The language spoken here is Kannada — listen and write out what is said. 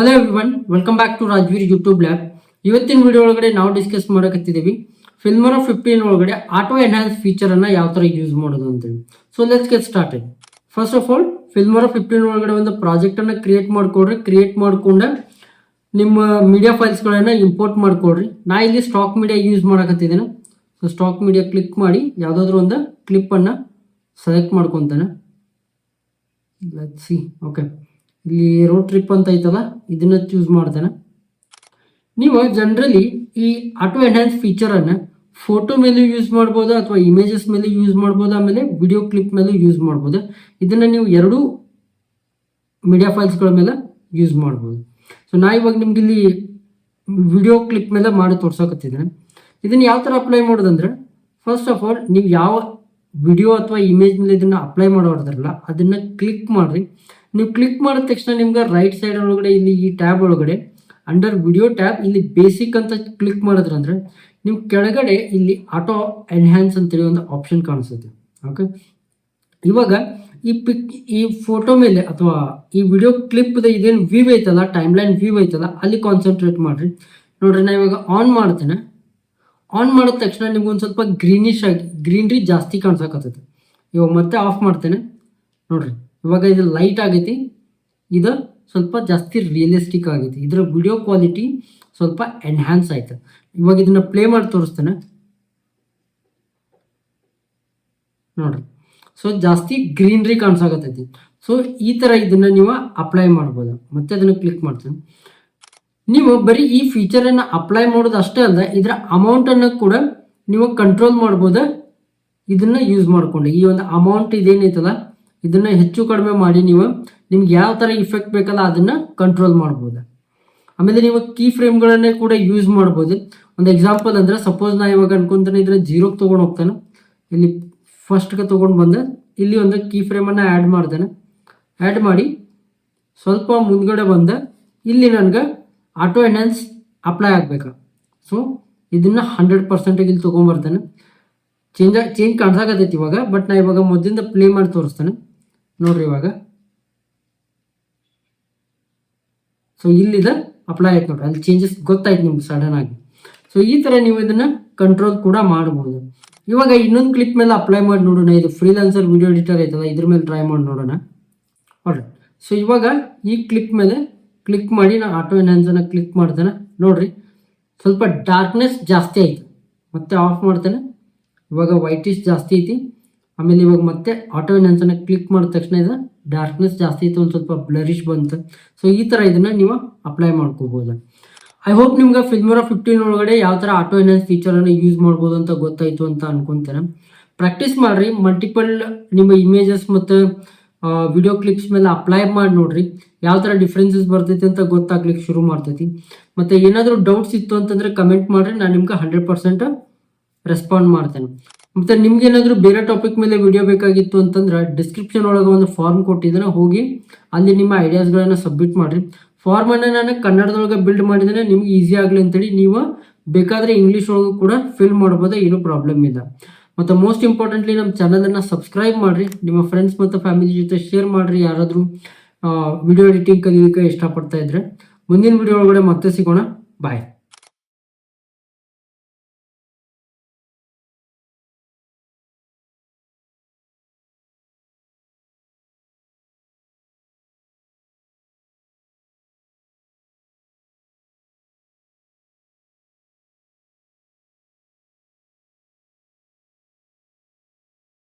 Hello everyone, welcome back to Rajveer YouTube lab. ಇವತ್ತಿನ ವಿಡಿಯೋ ಒಳಗಡೆ ನಾವು ಡಿಸ್ಕಸ್ ಮಾಡಕತ್ತಿದ್ದೀವಿ ಫಿಲ್ಮೋರಾ 15 ಒಳಗಡೆ ಆಟೋ ಎನ್ಹಾನ್ಸ್ ಫೀಚರ್ ಅನ್ನ ಯಾವ ತರ ಯೂಸ್ ಮಾಡೋದು ಅಂತೇಳಿ. So let's get started. First of all, Filmora 15 ಒಳಗಡೆ ಒಂದು ಪ್ರಾಜೆಕ್ಟ್ ಅನ್ನ ಕ್ರಿಯೇಟ್ ಮಾಡ್ಕೊಡ್ರಿ. ಕ್ರಿಯೇಟ್ ಮಾಡ್ಕೊಂಡ ನಿಮ್ಮ ಮೀಡಿಯಾ ಫೈಲ್ಸ್ಗಳನ್ನ ಇಂಪೋರ್ಟ್ ಮಾಡ್ಕೊಡ್ರಿ. ನಾ ಇಲ್ಲಿ ಸ್ಟಾಕ್ ಮೀಡಿಯಾ ಯೂಸ್ ಮಾಡಕತ್ತಿದ್ದೇನೆ. ಸೊ ಸ್ಟಾಕ್ ಮೀಡಿಯಾ ಕ್ಲಿಕ್ ಮಾಡಿ ಯಾವುದಾದ್ರೂ ಒಂದು ಕ್ಲಿಪ್ ಅನ್ನ ಸೆಲೆಕ್ಟ್ ಮಾಡ್ಕೊತಾನೆ. Let's see. ಓಕೆ, ಇಲ್ಲಿ ರೋಡ್ ಟ್ರಿಪ್ ಅಂತ ಐತಲ್ಲ, ಇದನ್ನ ಚೂಸ್ ಮಾಡ್ತೇನೆ. ನೀವು ಜನರಲಿ ಈ ಆಟೋ ಎನ್ಹಾನ್ಸ್ ಫೀಚರ್ ಅನ್ನ ಫೋಟೋ ಮೇಲೆ ಯೂಸ್ ಮಾಡ್ಬೋದು ಅಥವಾ ಇಮೇಜಸ್ ಮೇಲೆ ಯೂಸ್ ಮಾಡ್ಬೋದು, ಆಮೇಲೆ ವಿಡಿಯೋ ಕ್ಲಿಪ್ ಮೇಲೆ ಯೂಸ್ ಮಾಡ್ಬೋದು. ಇದನ್ನ ನೀವು ಎರಡೂ ಮೀಡಿಯಾ ಫೈಲ್ಸ್ಗಳ ಮೇಲೆ ಯೂಸ್ ಮಾಡ್ಬೋದು. ಸೊ ನಾ ಇವಾಗ ನಿಮ್ಗೆ ಇಲ್ಲಿ ವಿಡಿಯೋ ಕ್ಲಿಪ್ ಮೇಲೆ ಮಾಡಿ ತೋರ್ಸಕತ್ತಿದ್ದೇನೆ. ಇದನ್ನ ಯಾವ ಥರ ಅಪ್ಲೈ ಮಾಡೋದಂದ್ರೆ, ಫಸ್ಟ್ ಆಫ್ ಆಲ್ ನೀವು ಯಾವ ವಿಡಿಯೋ ಅಥವಾ ಇಮೇಜ್ ಮೇಲೆ ಇದನ್ನ ಅಪ್ಲೈ ಮಾಡೋದ್ರಲ್ಲ ಅದನ್ನ ಕ್ಲಿಕ್ ಮಾಡ್ರಿ. ನೀವು ಕ್ಲಿಕ್ ಮಾಡಿದ ತಕ್ಷಣ ನಿಮ್ಗೆ ರೈಟ್ ಸೈಡ್ ಒಳಗಡೆ ಇಲ್ಲಿ ಈ ಟ್ಯಾಬ್ ಒಳಗಡೆ ಅಂಡರ್ ವಿಡಿಯೋ ಟ್ಯಾಬ್ ಇಲ್ಲಿ ಬೇಸಿಕ್ ಅಂತ ಕ್ಲಿಕ್ ಮಾಡಿದ್ರಂದ್ರೆ ನೀವು ಕೆಳಗಡೆ ಇಲ್ಲಿ ಆಟೋ ಎನ್ಹ್ಯಾನ್ಸ್ ಅಂತೇಳಿ ಒಂದು ಆಪ್ಷನ್ ಕಾಣಿಸುತ್ತೆ. ಓಕೆ, ಇವಾಗ ಈ ಫೋಟೋ ಮೇಲೆ ಅಥವಾ ಈ ವಿಡಿಯೋ ಕ್ಲಿಪ್ ಇದೇನು ವ್ಯೂ ಐತಲ್ಲ, ಟೈಮ್ ಲೈನ್ ವ್ಯೂ ಐತಲ್ಲ, ಅಲ್ಲಿ ಕಾನ್ಸಂಟ್ರೇಟ್ ಮಾಡ್ರಿ. ನೋಡ್ರಿ, ನಾ ಇವಾಗ ಆನ್ ಮಾಡ್ತೇನೆ. ಆನ್ ಮಾಡಿದ ತಕ್ಷಣ ನಿಮ್ಗೊಂದು ಸ್ವಲ್ಪ ಗ್ರೀನಿಶ್ ಆಗಿ ಗ್ರೀನ್ರಿ ಜಾಸ್ತಿ ಕಾಣಿಸಕತ್ತೈತೆ. ಇವಾಗ ಮತ್ತೆ ಆಫ್ ಮಾಡ್ತೇನೆ. ನೋಡ್ರಿ, ಇವಾಗ ಇದು ಲೈಟ್ ಆಗೈತಿ, ಇದು ಸ್ವಲ್ಪ ಜಾಸ್ತಿ ರಿಯಲಿಸ್ಟಿಕ್ ಆಗೈತಿ. ಇದರ ವಿಡಿಯೋ ಕ್ವಾಲಿಟಿ ಸ್ವಲ್ಪ ಎನ್ಹ್ಯಾನ್ಸ್ ಆಯ್ತು. ಇವಾಗ ಇದನ್ನ ಪ್ಲೇ ಮಾಡಿ ತೋರಿಸ್ತೇನೆ. ನೋಡ್ರಿ, ಸೊ ಜಾಸ್ತಿ ಗ್ರೀನ್ರಿ ಕಾಣಿಸಾಕತ್ತೈತಿ. ಸೊ ಈ ಥರ ಇದನ್ನ ನೀವು ಅಪ್ಲೈ ಮಾಡ್ಬೋದು. ಮತ್ತೆ ಅದನ್ನು ಕ್ಲಿಕ್ ಮಾಡ್ತೇನೆ. ನೀವು ಬರೀ ಈ ಫೀಚರನ್ನು ಅಪ್ಲೈ ಮಾಡೋದು ಅಷ್ಟೇ ಅಲ್ಲ, ಇದರ ಅಮೌಂಟನ್ನು ಕೂಡ ನೀವು ಕಂಟ್ರೋಲ್ ಮಾಡ್ಬೋದು. ಇದನ್ನ ಯೂಸ್ ಮಾಡಿಕೊಂಡು ಈ ಒಂದು ಅಮೌಂಟ್ ಇದೇನೈತಲ್ಲ ಇದನ್ನ ಹೆಚ್ಚು ಕಡಿಮೆ ಮಾಡಿ ನೀವು ನಿಮ್ಗೆ ಯಾವ ಥರ ಇಫೆಕ್ಟ್ ಬೇಕಲ್ಲ ಅದನ್ನ ಕಂಟ್ರೋಲ್ ಮಾಡ್ಬೋದು. ಆಮೇಲೆ ನೀವು ಕೀ ಫ್ರೇಮ್ಗಳನ್ನೇ ಕೂಡ ಯೂಸ್ ಮಾಡ್ಬೋದು. ಒಂದು ಎಕ್ಸಾಂಪಲ್ ಅಂದ್ರೆ, ಸಪೋಸ್ ನಾ ಇವಾಗ ಅನ್ಕೊಂತಾನೆ ಇದ್ರೆ ಜೀರೋಗೆ ತೊಗೊಂಡು ಹೋಗ್ತಾನೆ. ಇಲ್ಲಿ ಫಸ್ಟ್ಗೆ ತೊಗೊಂಡು ಬಂದೆ, ಇಲ್ಲಿ ಒಂದು ಕೀ ಫ್ರೇಮನ್ನು ಆ್ಯಡ್ ಮಾಡ್ತೇನೆ. ಆ್ಯಡ್ ಮಾಡಿ ಸ್ವಲ್ಪ ಮುಂದ್ಗಡೆ ಬಂದೆ, ಇಲ್ಲಿ ನನಗೆ ಆಟೋ ಎನ್ಹಾನ್ಸ್ ಅಪ್ಲೈ ಆಗಬೇಕಾ. ಸೊ ಇದನ್ನ 100% ಇಲ್ಲಿ ತೊಗೊಂಬರ್ತೇನೆ. ಚೇಂಜ್ ಕಾಣಿಸಾಕತ್ತೈತಿ ಇವಾಗ. ಬಟ್ ನಾ ಇವಾಗ ಮೊದಲಿಂದ ಪ್ಲೇ ಮಾಡಿ ತೋರಿಸ್ತೇನೆ. ನೋಡ್ರಿ, ಇವಾಗ ಸೊ ಇಲ್ಲಿದೆ ಅಪ್ಲೈ ಆಯ್ತು. ನೋಡ್ರಿ, ಅಲ್ಲಿ ಚೇಂಜಸ್ ಗೊತ್ತಾಯ್ತು ನಿಮ್ಗೆ ಸಡನ್ ಆಗಿ. ಸೊ ಈ ಥರ ನೀವು ಇದನ್ನ ಕಂಟ್ರೋಲ್ ಕೂಡ ಮಾಡ್ಬೋದು. ಇವಾಗ ಇನ್ನೊಂದು ಕ್ಲಿಪ್ ಮೇಲೆ ಅಪ್ಲೈ ಮಾಡಿ ನೋಡೋಣ. ಇದು ಫ್ರೀಲಾನ್ಸರ್ ವಿಡಿಯೋ ಎಡಿಟರ್ ಐತಲ್ಲ, ಇದ್ರ ಮೇಲೆ ಟ್ರೈ ಮಾಡಿ ನೋಡೋಣ. ನೋಡ್ರಿ, ಸೊ ಇವಾಗ ಈ ಕ್ಲಿಪ್ ಮೇಲೆ ಕ್ಲಿಕ್ ಮಾಡಿ ನಾನು ಆಟೋ ಎನ್ಹಾನ್ಸನ್ನು ಕ್ಲಿಕ್ ಮಾಡ್ತೇನೆ. ನೋಡ್ರಿ, ಸ್ವಲ್ಪ ಡಾರ್ಕ್ನೆಸ್ ಜಾಸ್ತಿ ಆಯ್ತು. ಮತ್ತೆ ಆಫ್ ಮಾಡ್ತೇನೆ. ಇವಾಗ ವೈಟಿಶ್ ಜಾಸ್ತಿ ಐತಿ. ಆಮೇಲೆ ಇವಾಗ ಮತ್ತೆ ಆಟೋ ಎನ್ಹಾನ್ಸನ್ನು ಕ್ಲಿಕ್ ಮಾಡಿದ ತಕ್ಷಣ ಇದು ಡಾರ್ಕ್ನೆಸ್ ಜಾಸ್ತಿ ಐತೆ, ಒಂದು ಸ್ವಲ್ಪ ಬ್ಲರಿಶ್ ಬಂತು. ಸೊ ಈ ಥರ ಇದನ್ನ ನೀವು ಅಪ್ಲೈ ಮಾಡ್ಕೋಬೋದು. ಐ ಹೋಪ್ ನಿಮ್ಗೆ ಫಿಲ್ಮೋರಾ 15 ಒಳಗಡೆ ಯಾವ ಥರ ಆಟೋ ಎನ್ಹಾನ್ಸ್ ಫೀಚರನ್ನು ಯೂಸ್ ಮಾಡ್ಬೋದು ಅಂತ ಗೊತ್ತಾಯಿತು ಅಂತ ಅನ್ಕೊಂತೇನೆ. ಪ್ರಾಕ್ಟೀಸ್ ಮಾಡಿರಿ. ಮಲ್ಟಿಪಲ್ ನಿಮ್ಮ ಇಮೇಜಸ್ ಮತ್ತು ವಿಡಿಯೋ ಕ್ಲಿಪ್ಸ್ ಮೇಲೆ ಅಪ್ಲೈ ಮಾಡಿ ನೋಡ್ರಿ, ಯಾವ ಥರ ಡಿಫ್ರೆನ್ಸಸ್ ಬರ್ತೈತಿ ಅಂತ ಗೊತ್ತಾಗ್ಲಿಕ್ಕೆ ಶುರು ಮಾಡ್ತೈತಿ. ಮತ್ತು ಏನಾದರೂ ಡೌಟ್ಸ್ ಇತ್ತು ಅಂತಂದರೆ ಕಮೆಂಟ್ ಮಾಡಿರಿ, ನಾನು ನಿಮ್ಗೆ 100% ರೆಸ್ಪಾಂಡ್ ಮಾಡ್ತೇನೆ. ಮತ್ತು ನಿಮ್ಗೆ ಏನಾದರೂ ಬೇರೆ ಟಾಪಿಕ್ ಮೇಲೆ ವಿಡಿಯೋ ಬೇಕಾಗಿತ್ತು ಅಂತಂದ್ರೆ ಡಿಸ್ಕ್ರಿಪ್ಷನ್ ಒಳಗೆ ಒಂದು ಫಾರ್ಮ್ ಕೊಟ್ಟಿದ್ದೇನೆ, ಹೋಗಿ ಅಲ್ಲಿ ನಿಮ್ಮ ಐಡಿಯಾಸ್ಗಳನ್ನು ಸಬ್ಮಿಟ್ ಮಾಡಿರಿ. ಫಾರ್ಮನ್ನು ನಾನು ಕನ್ನಡದೊಳಗೆ ಬಿಲ್ಡ್ ಮಾಡಿದ್ದೇನೆ, ನಿಮ್ಗೆ ಈಸಿ ಆಗಲಿ ಅಂತೇಳಿ. ನೀವು ಬೇಕಾದರೆ ಇಂಗ್ಲೀಷ್ ಒಳಗೂ ಕೂಡ ಫಿಲ್ ಮಾಡ್ಬೋದು, ಏನೂ ಪ್ರಾಬ್ಲಮ್ ಇಲ್ಲ. ಮತ್ತು ಮೋಸ್ಟ್ ಇಂಪಾರ್ಟೆಂಟ್ಲಿ ನಮ್ಮ ಚಾನಲನ್ನು ಸಬ್ಸ್ಕ್ರೈಬ್ ಮಾಡಿರಿ. ನಿಮ್ಮ ಫ್ರೆಂಡ್ಸ್ ಮತ್ತು ಫ್ಯಾಮಿಲಿ ಜೊತೆ ಶೇರ್ ಮಾಡಿರಿ, ಯಾರಾದರೂ ವಿಡಿಯೋ ಎಡಿಟಿಂಗ್ ಕಲಿಯೋಕ್ಕೆ ಇಷ್ಟಪಡ್ತಾ ಇದ್ರೆ. ಮುಂದಿನ ವಿಡಿಯೋ ಒಳಗಡೆ ಮತ್ತೆ ಸಿಗೋಣ. ಬಾಯ್.